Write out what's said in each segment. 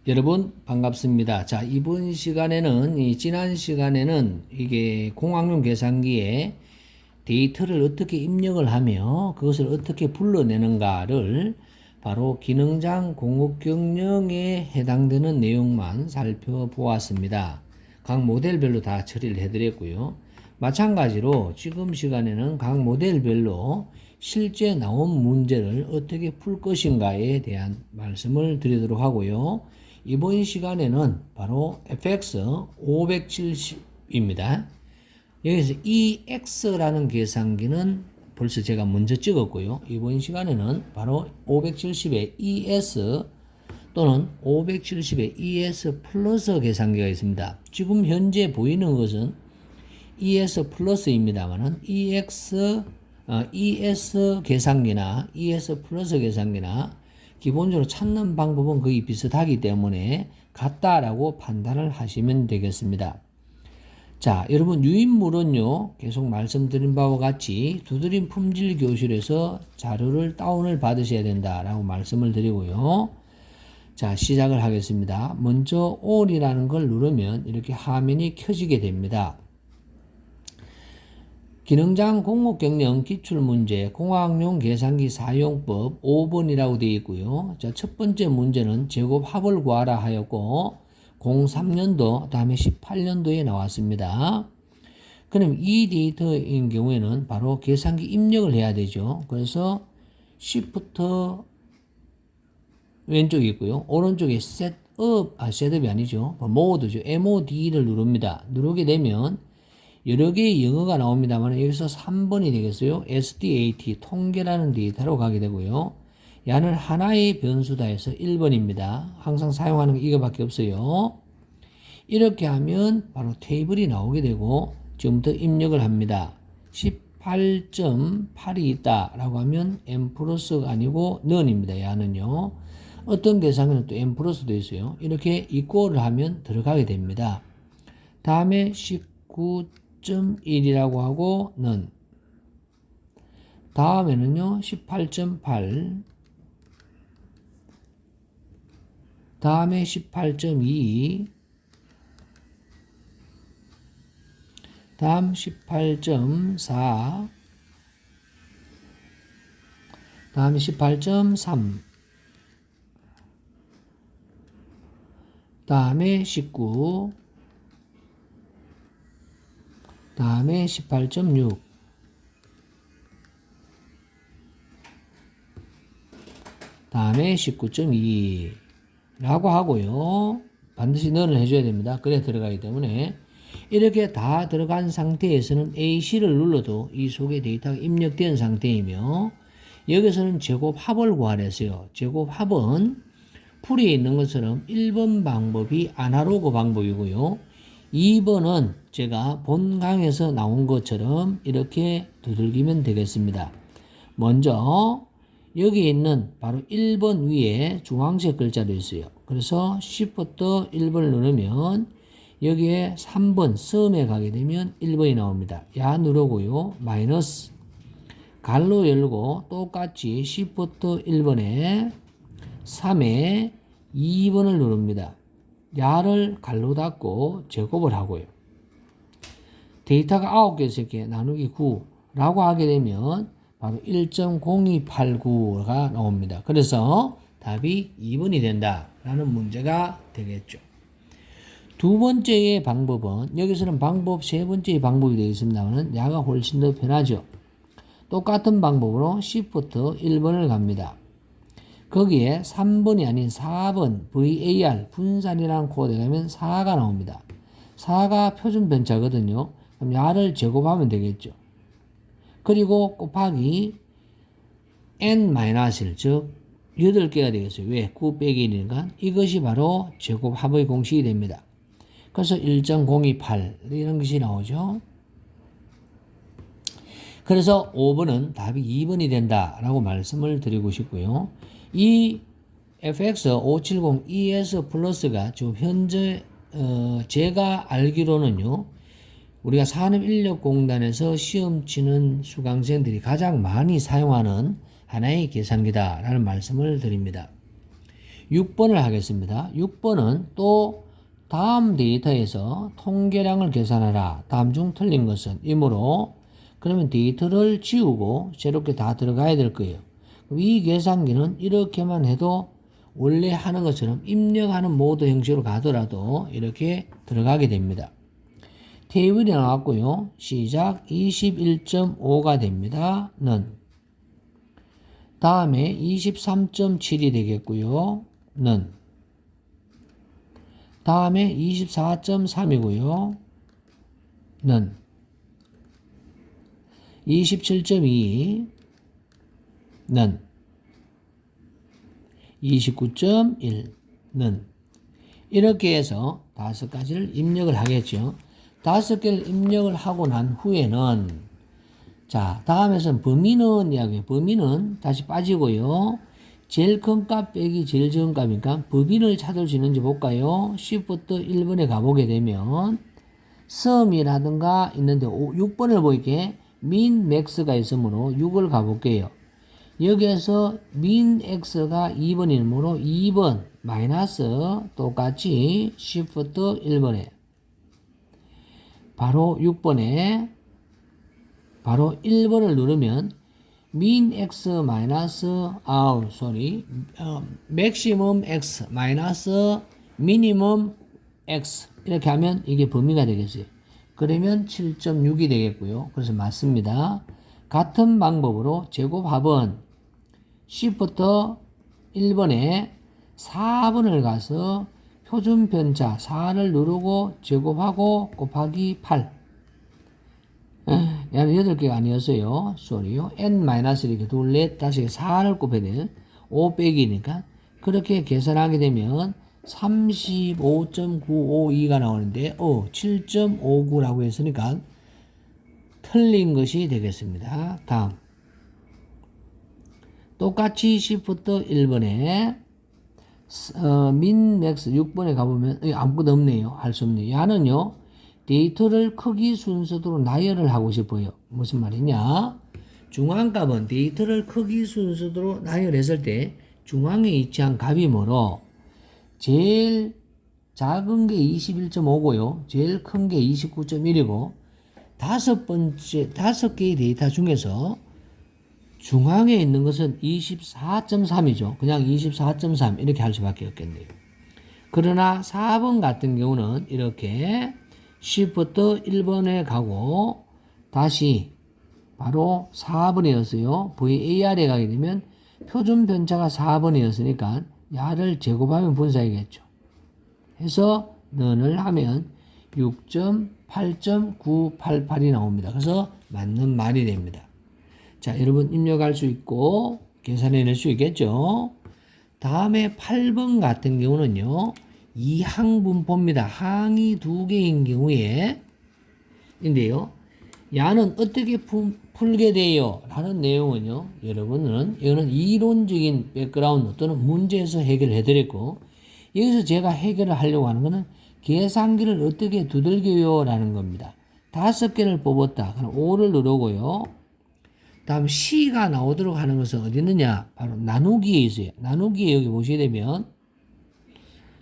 여러분 반갑습니다. 자, 이번 시간에는 지난 시간에는 이게 공학용 계산기에 데이터를 어떻게 입력을 하며 그것을 어떻게 불러내는가를 바로 기능장 공급경영에 해당되는 내용만 살펴보았습니다. 각 모델별로 다 처리를 해드렸고요. 마찬가지로 지금 시간에는 각 모델별로 실제 나온 문제를 어떻게 풀 것인가에 대한 말씀을 드리도록 하고요. 이번 시간에는 바로 fx 570입니다. 여기서 EX라는 계산기는 벌써 제가 먼저 찍었고요. 이번 시간에는 바로 570의 ES 또는 570의 ES 플러스 계산기가 있습니다. 지금 현재 보이는 것은 ES 플러스입니다만은 ES 계산기나 ES 플러스 계산기나 기본적으로 찾는 방법은 거의 비슷하기 때문에 같다라고 판단을 하시면 되겠습니다. 자, 여러분 유인물은요, 계속 말씀드린 바와 같이 두드림 품질 교실에서 자료를 다운을 받으셔야 된다라고 말씀을 드리고요. 자, 시작을 하겠습니다. 먼저 on이라는 걸 누르면 이렇게 화면이 켜지게 됩니다. 기능장 공급경영 기출문제 공학용 계산기 사용법 5번이라고 되어 있고요. 자, 첫 번째 문제는 제곱합을 구하라 하였고 03년도 다음에 18년도에 나왔습니다. 그럼 이 데이터인 경우에는 바로 계산기 입력을 해야 되죠. 그래서 Shift 왼쪽에 있고요. 오른쪽에 셋업이 아니죠. 모드죠. MOD를 누릅니다. 누르게 되면 여러 개의 영어가 나옵니다만 여기서 3번이 되겠어요. SDAT 통계라는 데이터로 가게 되고요. 야는 하나의 변수다 해서 1번입니다. 항상 사용하는 게 이거밖에 없어요. 이렇게 하면 바로 테이블이 나오게 되고 지금부터 입력을 합니다. 18.8이 있다 라고 하면 M 플러스가 아니고 none입니다. 야는요. 어떤 계산기는 또 M 플러스도 있어요. 이렇게 equal을 하면 들어가게 됩니다. 다음에 19.1이라고 하고 none. 다음에는요 18.8 다음에 18.2 다음 18.4 다음에 18.3 다음에 19 다음에 18.6 다음에 19.2 라고 하고요. 반드시 너는 해줘야 됩니다. 그래 들어가기 때문에 이렇게 다 들어간 상태에서는 AC를 눌러도 이 속에 데이터가 입력된 상태이며 여기서는 제곱합을 구하랬어요. 제곱합은 풀이에 있는 것처럼 1번 방법이 아날로그 방법이고요. 2번은 제가 본 강에서 나온 것처럼 이렇게 두들기면 되겠습니다. 먼저 여기 있는 바로 1번 위에 주황색 글자도 있어요. 그래서 Shift 1번을 누르면 여기에 3번 섬에 가게 되면 1번이 나옵니다. 야 누르고요. 마이너스 갈로 열고 똑같이 Shift 1번에 3에 2번을 누릅니다. 야를 갈로 닫고 제곱을 하고요. 데이터가 9개에서 이렇게 나누기 9라고 하게 되면 바로 1.0289가 나옵니다. 그래서 답이 2번이 된다라는 문제가 되겠죠. 두 번째의 방법은 여기서는 방법 세 번째의 방법이 되어 있습니다만 야가 훨씬 더 편하죠. 똑같은 방법으로 Shift 1번을 갑니다. 거기에 3번이 아닌 4번 VAR 분산이라는 코드에 가면 4가 나옵니다. 4가 표준 편차거든요. 그럼 야를 제곱하면 되겠죠. 그리고 곱하기 n-1 즉 8개가 되겠어요. 왜? 9 빼기 1이니까 이것이 바로 제곱합의 공식이 됩니다. 그래서 1.028 이런 것이 나오죠. 그래서 5번은 답이 2번이 된다라고 말씀을 드리고 싶고요. 이 FX570 ES 플러스가 지금 현재 제가 알기로는요. 우리가 산업인력공단에서 시험 치는 수강생들이 가장 많이 사용하는 하나의 계산기다라는 말씀을 드립니다. 6번을 하겠습니다. 6번은 또 다음 데이터에서 통계량을 계산하라. 다음 중 틀린 것은 이므로 그러면 데이터를 지우고 새롭게 다 들어가야 될 거예요. 이 계산기는 이렇게만 해도 원래 하는 것처럼 입력하는 모드 형식으로 가더라도 이렇게 들어가게 됩니다. 테이블이 나왔고요. 시작 21.5가 됩니다. 는 다음에 23.7이 되겠고요. 는 다음에 24.3이고요. 는 27.2 는 29.1 는 이렇게 해서 5가지를 입력을 하겠죠. 5개를 입력을 하고 난 후에는 자 다음에서는 범위는 이야기해요. 범위는 다시 빠지고요. 제일 큰 값 빼기 제일 적은 값이니까 범위를 찾을 수 있는지 볼까요? Shift 1번에 가보게 되면 sum이라든가 있는데 6번을 보이게 min max가 있으므로 6을 가볼게요. 여기에서 min x가 2번이므로 2번 마이너스 똑같이 Shift 1번에 바로 6번에 바로 1번을 누르면 min x 마이너스 maximum x 마이너스 minimum x 이렇게 하면 이게 범위가 되겠어요. 그러면 7.6이 되겠고요. 그래서 맞습니다. 같은 방법으로 제곱합은 Shift 1번에 4번을 가서 표준 편차 4를 누르고 제곱하고 곱하기 8 얘는 8개가 아니었어요. sorry요. n 이렇게 둘, 넷, 다시 4를 곱해야 돼요. 5 빼기니까 그렇게 계산하게 되면 35.952가 나오는데 7.59라고 했으니까 틀린 것이 되겠습니다. 다음 똑같이 Shift 1번에 min max 6번에 가보면 아무것도 없네요. 할 수 없네요. 야는요 데이터를 크기 순서대로 나열을 하고 싶어요. 무슨 말이냐? 중앙값은 데이터를 크기 순서대로 나열했을 때 중앙에 위치한 값이 뭐로? 제일 작은 게 21.5고요. 제일 큰 게 29.1이고 5개의 데이터 중에서 중앙에 있는 것은 24.3이죠. 그냥 24.3 이렇게 할 수밖에 없겠네요. 그러나 4번 같은 경우는 이렇게 Shift 1번에 가고 다시 바로 4번이었어요. VAR에 가게 되면 표준 편차가 4번이었으니까 야를 제곱하면 분사이겠죠. 해서 는을 하면 6.8.988이 나옵니다. 그래서 맞는 말이 됩니다. 자, 여러분 입력할 수 있고 계산해낼 수 있겠죠. 다음에 8번 같은 경우는요. 이항분포입니다. 항이 2개인 경우에 인데요. 야는 어떻게 풀게 돼요? 라는 내용은요. 여러분은 이거는 이론적인 백그라운드 또는 문제에서 해결해 드렸고 여기서 제가 해결을 하려고 하는 것은 계산기를 어떻게 두들겨요? 라는 겁니다. 5개를 뽑았다. 그럼 5를 누르고요. 다음 C가 나오도록 하는 것은 어디 있느냐? 바로 나누기에 있어요. 나누기에 여기 보시게 되면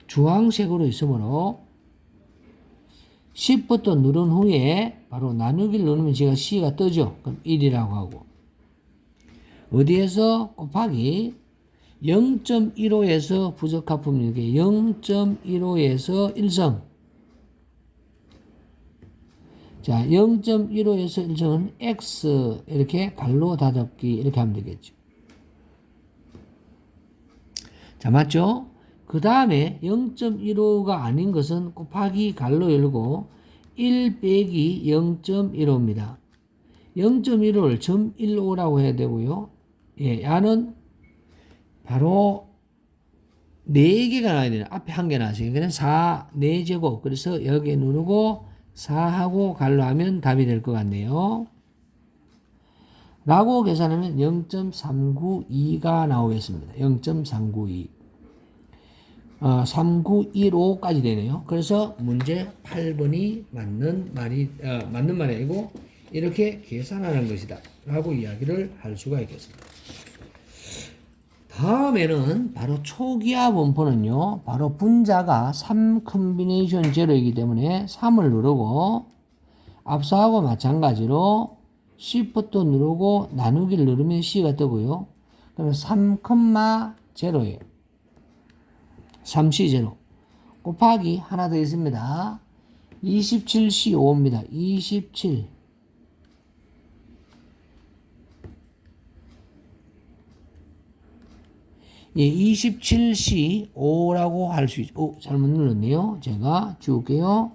주황색으로 있으므로 Shift 누른 후에 바로 나누기를 누르면 제가 C가 뜨죠. 그럼 1이라고 하고 어디에서 곱하기 0.15에서 부적합품 이렇게 0.15에서 1성 자 0.15에서 1성은 X 이렇게 갈로 다접기 이렇게 하면 되겠죠. 자 맞죠? 그 다음에 0.15가 아닌 것은 곱하기 갈로 열고 1 빼기 0.15입니다. 0.15를 0.15라고 해야 되고요. 예, 야는 바로 4개가 나와야 되는 앞에 1개 나왔어요. 그냥 4, 4제곱. 그래서 여기에 누르고 4하고 갈로 하면 답이 될 것 같네요. 라고 계산하면 0.392가 나오겠습니다. 0.392. 3915까지 되네요. 그래서 문제 8번이 맞는 말이 아니고 이렇게 계산하는 것이다 라고 이야기를 할 수가 있겠습니다. 다음에는 바로 초기화 분포는요. 바로 분자가 3 컨비네이션 제로이기 때문에 3을 누르고 앞서하고 마찬가지로 Shift 누르고 나누기를 누르면 C가 뜨고요. 그러면 3,0예요. 3C0 곱하기 하나 더 있습니다. 27C5입니다. 27 예, 27C5라고 할 수 있죠. 잘못 눌렀네요. 제가 지울게요.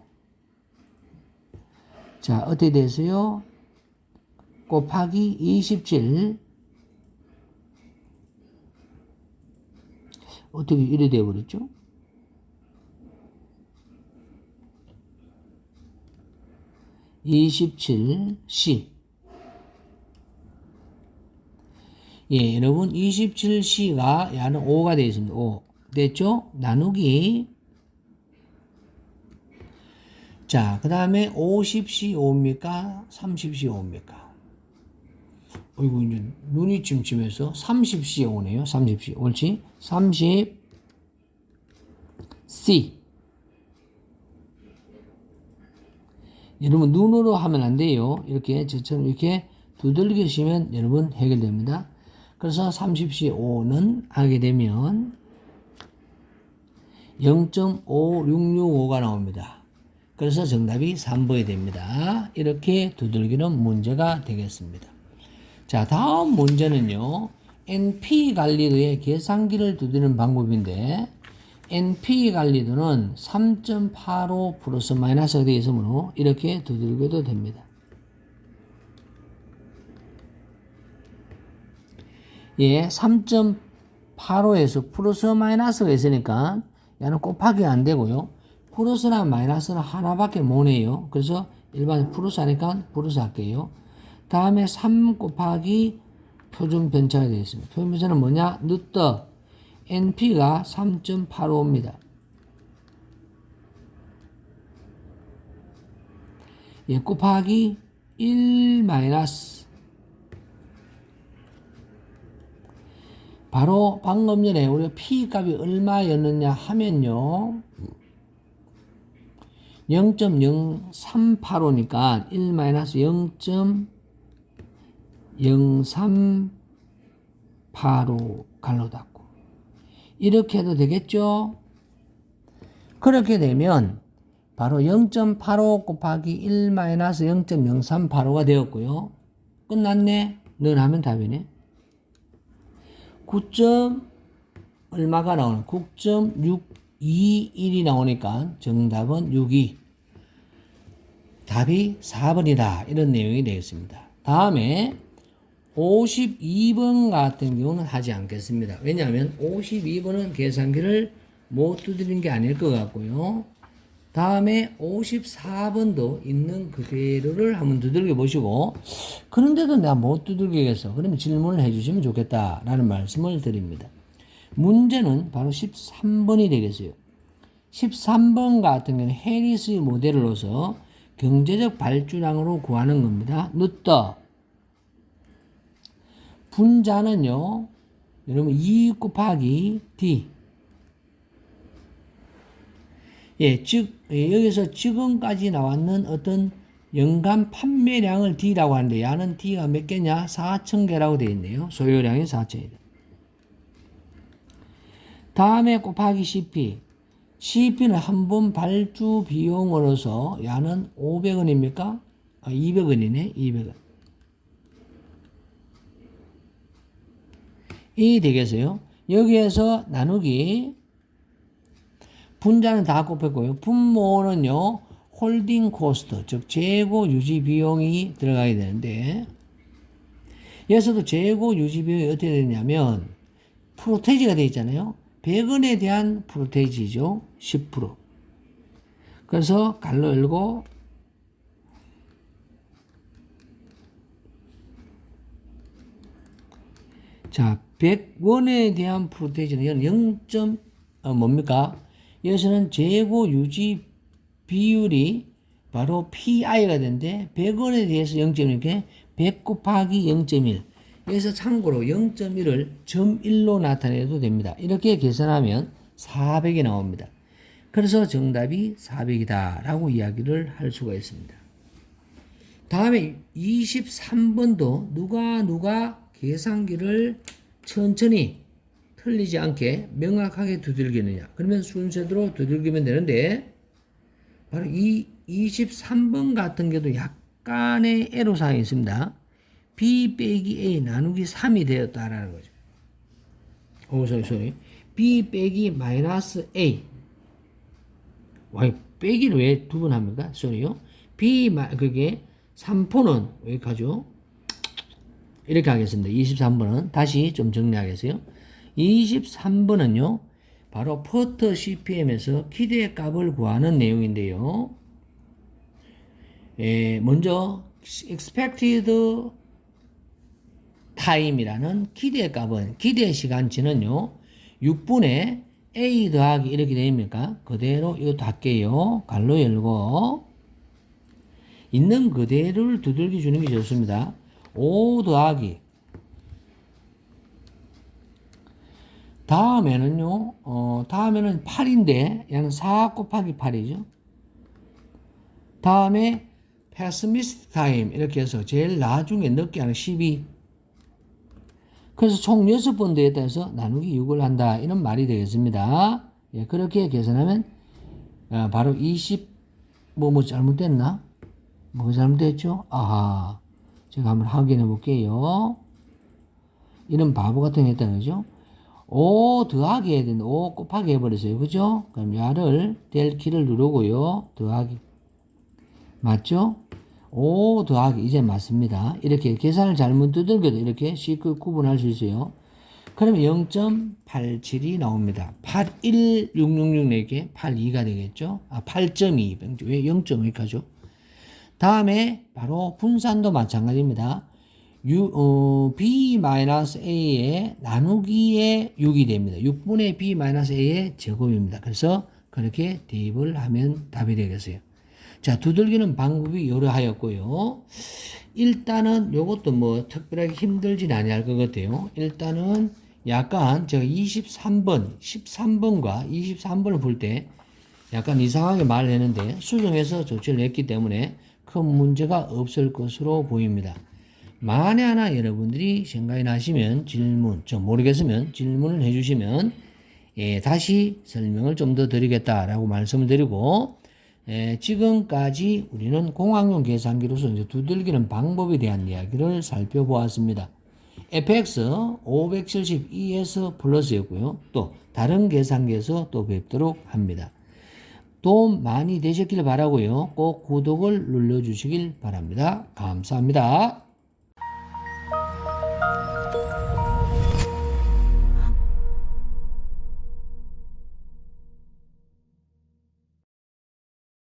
자, 어떻게 됐어요? 곱하기 27 어떻게 이래 되어버렸죠? (27C) 예, 여러분 27C가 야는 5가 되어 있습니다. 5 됐죠? 나누기 자, 그 다음에 50C5입니까? 30C5입니까? 어이구, 이제 눈이 침침해서 30C5네요. 30C. 옳지? 30C. 여러분, 눈으로 하면 안 돼요. 이렇게, 저처럼 이렇게 두들기시면 여러분 해결됩니다. 그래서 30C5는 하게 되면 0.5665가 나옵니다. 그래서 정답이 3번이 됩니다. 이렇게 두들기는 문제가 되겠습니다. 자, 다음 문제는요. NP 관리도의 계산기를 두드리는 방법인데 NP 관리도는 3.85 플러스 마이너스가 되어 있으므로 이렇게 두들겨도 됩니다. 예, 3.85에서 플러스 마이너스가 있으니까 얘는 곱하기가 안 되고요. 플러스나 마이너스는 하나밖에 못 해요. 그래서 일반 플러스 하니까 플러스 할게요. 다음에 3 곱하기 표준 편차가 되어 있습니다. 표준 편차는 뭐냐? 늦더 NP가 3.85입니다. 예, 곱하기 1 마이너스 바로 방금 전에 우리가 P 값이 얼마였느냐 하면요. 0.0385니까 1 마이너스 0.0385 갈로 닫고 이렇게 해도 되겠죠? 그렇게 되면 바로 0.85 곱하기 1 마이너스 0.0385가 되었고요. 끝났네? 넌 하면 답이네. 9. 얼마가 나오는 9.621이 나오니까 정답은 6이 답이 4번이다. 이런 내용이 되겠습니다. 다음에 52번 같은 경우는 하지 않겠습니다. 왜냐하면 52번은 계산기를 못 두드린 게 아닐 것 같고요. 다음에 54번도 있는 그대로를 한번 두들겨 보시고 그런데도 내가 못 두들기겠어. 그러면 질문을 해주시면 좋겠다라는 말씀을 드립니다. 문제는 바로 13번이 되겠어요. 13번 같은 경우는 해리스 모델을 넣어서 경제적 발주량으로 구하는 겁니다. 늦더 분자는요. 여러분 2 곱하기 D 예, 즉 여기서 지금까지 나왔는 어떤 연간 판매량을 D라고 하는데 야는 D가 몇 개냐? 4,000개라고 되어 있네요. 소요량이 4,000이다. 다음에 곱하기 CP. CP는 한 번 발주 비용으로서 야는 500원입니까? 200원이네. 200원. 이 되겠어요. 여기에서 나누기 분자는 다 곱했고요. 분모는요. 홀딩 코스트, 즉 재고 유지 비용이 들어가야 되는데 여기서도 재고 유지 비용이 어떻게 되냐면 프로테이지가 되어 있잖아요. 100원에 대한 프로테이지죠. 10%. 그래서 갈로 열고 자, 100원에 대한 프로테이지는 이건 0. 뭡니까? 여기서는 재고 유지 비율이 바로 PI가 되는데 100원에 대해서 0.1, 100 곱하기 0.1 여기서 참고로 0.1을 .1로 나타내도 됩니다. 이렇게 계산하면 400이 나옵니다. 그래서 정답이 400이다 라고 이야기를 할 수가 있습니다. 다음에 23번도 누가 계산기를 천천히 틀리지 않게 명확하게 두들기느냐. 그러면 순서대로 두들기면 되는데 바로 이 23번 같은 경우도 약간의 애로사항이 있습니다. B 빼기 A 나누기 3이 되었다라는 거죠. 소리. B 빼기 마이너스 A. 빼기를 왜 두 번 합니까? 소리요. 그게 3포는 왜 가죠? 이렇게 하겠습니다. 23번은 다시 좀 정리하겠어요. 23번은요. 바로 퍼터 CPM에서 기대값을 구하는 내용인데요. 먼저 expected time이라는 기대값은 기대 시간치는요. 6분의 A 더하기 이렇게 됩니까? 그대로 이것도 할게요. 갈로 열고 있는 그대로를 두들겨 주는 게 좋습니다. 5 더하기 다음에는요. 다음에는 8인데 얘는 4 곱하기 8이죠. 다음에 pessimistic time 이렇게 해서 제일 나중에 늦게 하는 12. 그래서 총 6번 되었다 해서 나누기 6을 한다. 이런 말이 되겠습니다. 예, 그렇게 계산하면 바로 20 뭐 잘못됐나? 뭐 잘못됐죠? 아하. 제가 한번 확인해 볼게요. 이런 바보 같은 거 했다는 거죠. 5 더하기 해야 되는데 5 곱하기 해버렸어요. 그죠? 그럼 야를 del 키를 누르고요. 더하기. 맞죠? 5 더하기 이제 맞습니다. 이렇게 계산을 잘못 두들겨도 이렇게 쉽게 구분할 수 있어요. 그러면 0.87이 나옵니다. 81666 4개 82가 되겠죠? 8.2. 왜 0.2 하죠? 다음에 바로 분산도 마찬가지입니다. B-A의 나누기의 6이 됩니다. 6분의 B-A의 제곱입니다. 그래서 그렇게 대입을 하면 답이 되겠어요. 자, 두들기는 방법이 이러하였고요. 일단은 요것도 뭐 특별하게 힘들진 아니할 것 같아요. 일단은 약간 제가 13번과 23번을 볼 때 약간 이상하게 말을 했는데 수정해서 조치를 했기 때문에 큰 문제가 없을 것으로 보입니다. 만에 하나 여러분들이 생각이 나시면 좀 모르겠으면 질문을 해주시면 다시 설명을 좀 더 드리겠다라고 말씀을 드리고 지금까지 우리는 공학용 계산기로서 이제 두들기는 방법에 대한 이야기를 살펴보았습니다. fx 572s 플러스였고요. 또 다른 계산기에서 또 뵙도록 합니다. 도움 많이 되셨길 바라고요. 꼭 구독을 눌러주시길 바랍니다. 감사합니다.